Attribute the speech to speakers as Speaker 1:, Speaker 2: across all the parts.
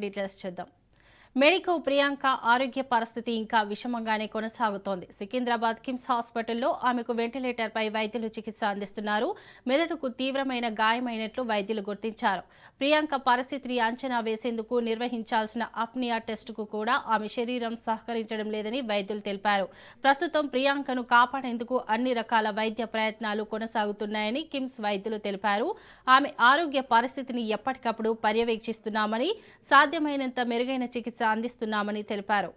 Speaker 1: Details చూద్దాం. Medico Priyanka ఆరోగ్య పరిస్థితి ఇంకా విషమంగానే కొనసాగుతోంది. సికింద్రాబాద్ కిమ్స్ హాస్పిటల్లో ఆమెకు వెంటిలేటర్పై వైద్యులు చికిత్స అందిస్తున్నారు. మెదడుకు తీవ్రమైన గాయమైనట్లు వైద్యులు గుర్తించారు. ప్రియాంక పరిస్థితిని అంచనా వేసేందుకు నిర్వహించాల్సిన అప్నియా టెస్టుకు కూడా ఆమె శరీరం సహకరించడం లేదని వైద్యులు తెలిపారు. ప్రస్తుతం ప్రియాంకను కాపాడేందుకు అన్ని రకాల వైద్య ప్రయత్నాలు కొనసాగుతున్నాయని కిమ్స్ వైద్యులు తెలిపారు. ఆమె ఆరోగ్య పరిస్థితిని ఎప్పటికప్పుడు పర్యవేక్షిస్తున్నామని, సాధ్యమైనంత మెరుగైన చికిత్స అందిస్తున్నామని తెలిపారు.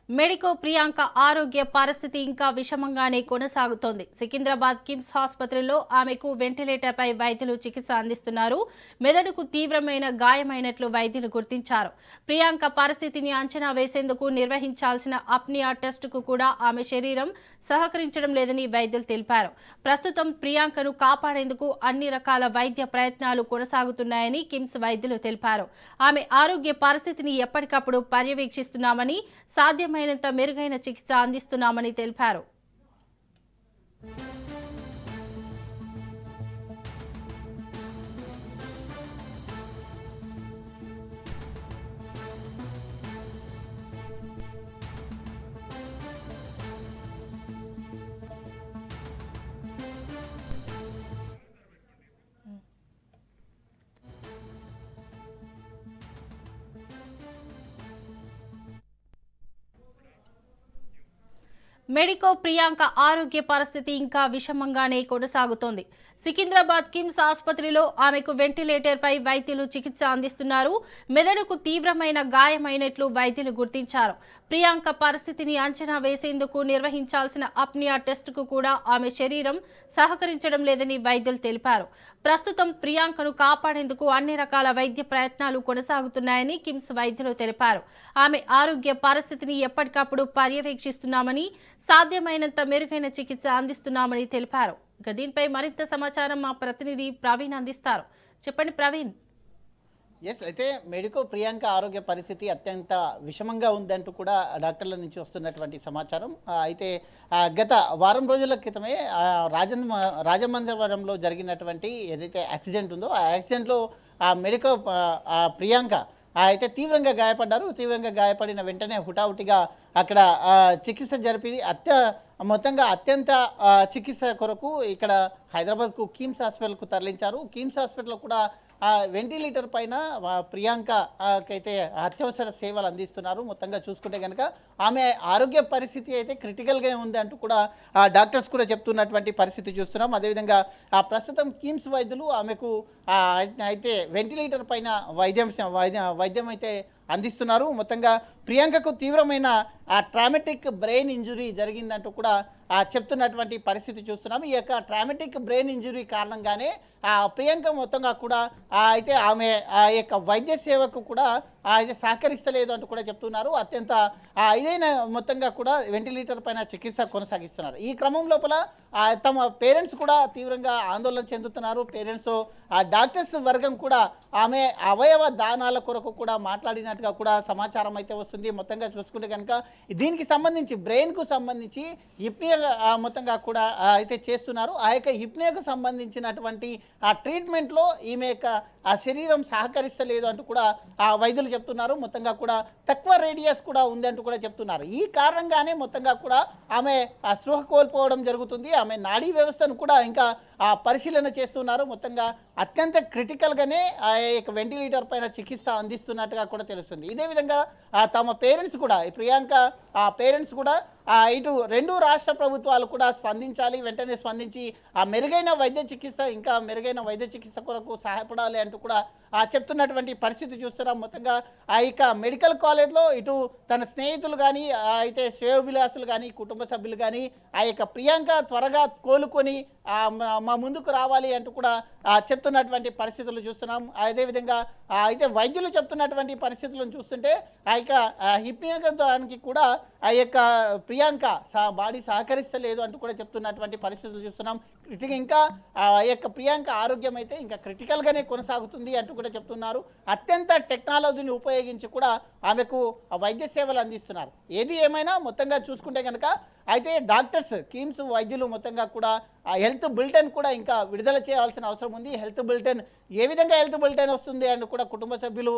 Speaker 1: మెడికో ప్రియాంక ఆరోగ్య పరిస్థితి ఇంకా విషమంగానే కొనసాగుతోంది. సికింద్రాబాద్ కిమ్స్ ఆసుపత్రిలో ఆమెకు వెంటిలేటర్పై వైద్యులు చికిత్స అందిస్తున్నారు. మెదడుకు తీవ్రమైన గాయమైనట్లు వైద్యులు గుర్తించారు. ప్రియాంక పరిస్థితిని అంచనా వేసేందుకు నిర్వహించాల్సిన అప్నియా టెస్టుకు కూడా ఆమె శరీరం సహకరించడం లేదని వైద్యులు తెలిపారు. ప్రస్తుతం ప్రియాంకను కాపాడేందుకు అన్ని రకాల వైద్య ప్రయత్నాలు కొనసాగుతున్నాయని కిమ్స్ వైద్యులు తెలిపారు. ఆమె ఆరోగ్య పరిస్థితిని ఎప్పటికప్పుడు పర్యవేక్షిస్తున్నామని, సాధ్యమైనంత మెరుగైన చికిత్స అందిస్తున్నామని తెలిపారు. మెడికో ప్రియాంక ఆరోగ్య పరిస్థితి ఇంకా విషమంగానే కొనసాగుతోంది. సికింద్రాబాద్ కిమ్స్ ఆసుపత్రిలో ఆమెకు వెంటిలేటర్పై వైద్యులు చికిత్స అందిస్తున్నారు. మెదడుకు తీవ్రమైన గాయమైనట్లు వైద్యులు గుర్తించారు. ప్రియాంక పరిస్థితిని అంచనా వేసేందుకు నిర్వహించాల్సిన అప్నియా టెస్టుకు కూడా ఆమె శరీరం సహకరించడం లేదని వైద్యులు తెలిపారు. ప్రస్తుతం ప్రియాంకను కాపాడేందుకు అన్ని రకాల వైద్య ప్రయత్నాలు కొనసాగుతున్నాయని కిమ్స్ వైద్యులు తెలిపారు. ఆమె ఆరోగ్య పరిస్థితిని ఎప్పటికప్పుడు పర్యవేక్షిస్తున్నామని, సాధ్యమైనంత మెరుగైన చికిత్స అందిస్తున్నామని తెలిపారు. ఇక దీనిపై మరింత సమాచారం మా ప్రతినిధి ప్రవీణ్ అందిస్తారు. చెప్పండి ప్రవీణ్.
Speaker 2: అయితే మెడికో ప్రియాంక ఆరోగ్య పరిస్థితి అత్యంత విషమంగా ఉందంటూ కూడా డాక్టర్ల నుంచి వస్తున్నటువంటి సమాచారం. అయితే గత వారం రోజుల క్రితమే రాజమందిరంలో జరిగినటువంటి ఏదైతే యాక్సిడెంట్ ఉందో ఆ యాక్సిడెంట్లో మెడికో ప్రియాంక అయితే తీవ్రంగా గాయపడ్డారు. తీవ్రంగా గాయపడిన వెంటనే హుటాహుటిగా అక్కడ చికిత్స జరిపి మొత్తంగా అత్యంత చికిత్స కొరకు ఇక్కడ హైదరాబాద్కు కిమ్స్ హాస్పిటల్కు తరలించారు. కిమ్స్ హాస్పిటల్లో కూడా వెంటిలేటర్ పైన ప్రియాంకకైతే అత్యవసర సేవలు అందిస్తున్నారు. మొత్తంగా చూసుకుంటే కనుక ఆమె ఆరోగ్య పరిస్థితి అయితే క్రిటికల్గా ఉంది అంటూ కూడా డాక్టర్స్ కూడా చెప్తున్నటువంటి పరిస్థితి చూస్తున్నాం. అదేవిధంగా ప్రస్తుతం కిమ్స్ వైద్యులు ఆమెకు అయితే వెంటిలేటర్ పైన వైద్యం అయితే అందిస్తున్నారు. మొత్తంగా ప్రియాంకకు తీవ్రమైన ట్రామాటిక్ బ్రెయిన్ ఇంజురీ జరిగిందంటూ కూడా చెప్తున్నటువంటి పరిస్థితి చూస్తున్నాము. ఈ యొక్క ట్రామాటిక్ బ్రెయిన్ ఇంజురీ కారణంగానే ప్రియాంక మొత్తంగా కూడా అయితే ఆమె ఆ యొక్క వైద్య సేవకు కూడా అయితే సహకరిస్తలేదు అంటూ కూడా చెప్తున్నారు. అత్యంత ఇదైన మొత్తంగా కూడా వెంటిలేటర్ పైన చికిత్స కొనసాగిస్తున్నారు. ఈ క్రమం లోపల తమ పేరెంట్స్ కూడా తీవ్రంగా ఆందోళన చెందుతున్నారు. పేరెంట్స్ డాక్టర్స్ వర్గం కూడా ఆమె అవయవ దానాల కొరకు కూడా మాట్లాడినట్టుగా కూడా సమాచారం అయితే వస్తుంది. మొత్తంగా చూసుకుంటే కనుక దీనికి సంబంధించి బ్రెయిన్కు సంబంధించి హిప్నియా మొత్తంగా కూడా అయితే చేస్తున్నారు. ఆ యొక్క హిప్నియాకు సంబంధించినటువంటి ఆ ట్రీట్మెంట్లో ఈమె యొక్క ఆ శరీరం సహకరిస్తలేదు అంటూ కూడా వైద్యులు చెప్తున్నారు. మొత్తంగా కూడా తక్కువ రేడియస్ కూడా ఉంది అంటూ కూడా చెప్తున్నారు. ఈ కారణంగానే మొత్తంగా కూడా ఆమె స్పృహ కోల్పోవడం జరుగుతుంది. ఆమె నాడీ వ్యవస్థను కూడా ఇంకా పరిశీలన చేస్తున్నారు. మొత్తంగా అత్యంత క్రిటికల్గానే ఆ యొక్క వెంటిలేటర్ పైన చికిత్స అందిస్తున్నట్టుగా కూడా తెలుస్తుంది. ఇదే విధంగా తమ పేరెంట్స్ కూడా ప్రియాంక పేరెంట్స్ కూడా ఇటు రెండు రాష్ట్ర ప్రభుత్వాలు కూడా స్పందించాలి, వెంటనే స్పందించి ఆ మెరుగైన వైద్య చికిత్స ఇంకా మెరుగైన వైద్య చికిత్స కొరకు సహాయపడాలి అంటూ కూడా చెప్తున్నటువంటి పరిస్థితి చూస్తున్నాం. మొత్తంగా ఆ యొక్క మెడికల్ కాలేజ్లో ఇటు తన స్నేహితులు కానీ అయితే శ్రేయోభిలాసులు కానీ కుటుంబ సభ్యులు కానీ ఆ యొక్క ప్రియాంక త్వరగా కోలుకొని మా ముందుకు రావాలి అంటూ కూడా చెప్తున్నటువంటి పరిస్థితులు చూస్తున్నాం. అదేవిధంగా అయితే వైద్యులు చెప్తున్నటువంటి పరిస్థితులను చూస్తుంటే ఆ యొక్క హిప్నియాకి కూడా ఆ యొక్క ప్రియాంక బాడీ సహకరిస్తలేదు అంటూ కూడా చెప్తున్నటువంటి పరిస్థితులు చూస్తున్నాం. ఇంకా ఆ యొక్క ప్రియాంక ఆరోగ్యం అయితే ఇంకా క్రిటికల్గానే కొనసాగుతుంది అంటూ కూడా చెప్తున్నారు. అత్యంత టెక్నాలజీని ఉపయోగించి కూడా ఆమెకు వైద్య సేవలు అందిస్తున్నారు. ఏది ఏమైనా మొత్తంగా చూసుకుంటే కనుక అయితే డాక్టర్స్ కిమ్స్ వైద్యులు మొత్తంగా కూడా ఆ హెల్త్ బులెటిన్ కూడా ఇంకా విడుదల చేయాల్సిన అవసరం ఉంది. హెల్త్ బులెటిన్ ఏ విధంగా హెల్త్ బులెటిన్ వస్తుంది అని కూడా కుటుంబ సభ్యులు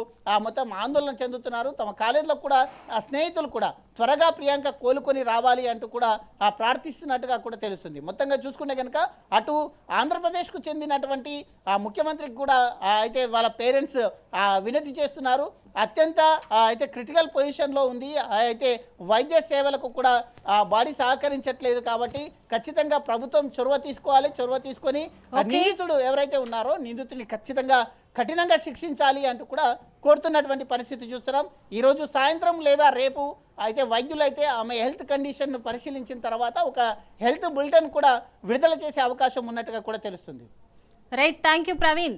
Speaker 2: మొత్తం ఆందోళన చెందుతున్నారు. తమ కాలేజీలో కూడా ఆ స్నేహితులు కూడా త్వరగా ప్రియాంక కోలుకొని రావాలి అంటూ కూడా ప్రార్థిస్తున్నట్టుగా కూడా తెలుస్తుంది. మొత్తంగా చూసుకుంటే కనుక అటు ఆంధ్రప్రదేశ్కు చెందినటువంటి ముఖ్యమంత్రికి కూడా అయితే వాళ్ళ పేరెంట్స్ వినతి చేస్తున్నారు. అత్యంత అయితే క్రిటికల్ పొజిషన్లో ఉంది. అయితే వైద్య సేవలకు కూడా బాడీ సహకరించట్లేదు. కాబట్టి ఖచ్చితంగా ప్రభుత్వం చొరవ తీసుకోవాలి. చొరవ తీసుకొని నిందితుడు ఎవరైతే ఉన్నారో నిందితుడిని ఖచ్చితంగా కఠినంగా శిక్షించాలి అంటూ కూడా కోరుతున్నటువంటి పరిస్థితి చూస్తున్నాం. ఈరోజు సాయంత్రం లేదా రేపు అయితే వైద్యులు అయితే ఆమె హెల్త్ కండిషన్ను పరిశీలించిన తర్వాత ఒక హెల్త్ బులెటిన్ కూడా విడుదల చేసే అవకాశం ఉన్నట్టుగా కూడా తెలుస్తుంది.
Speaker 1: Right, thank you Praveen.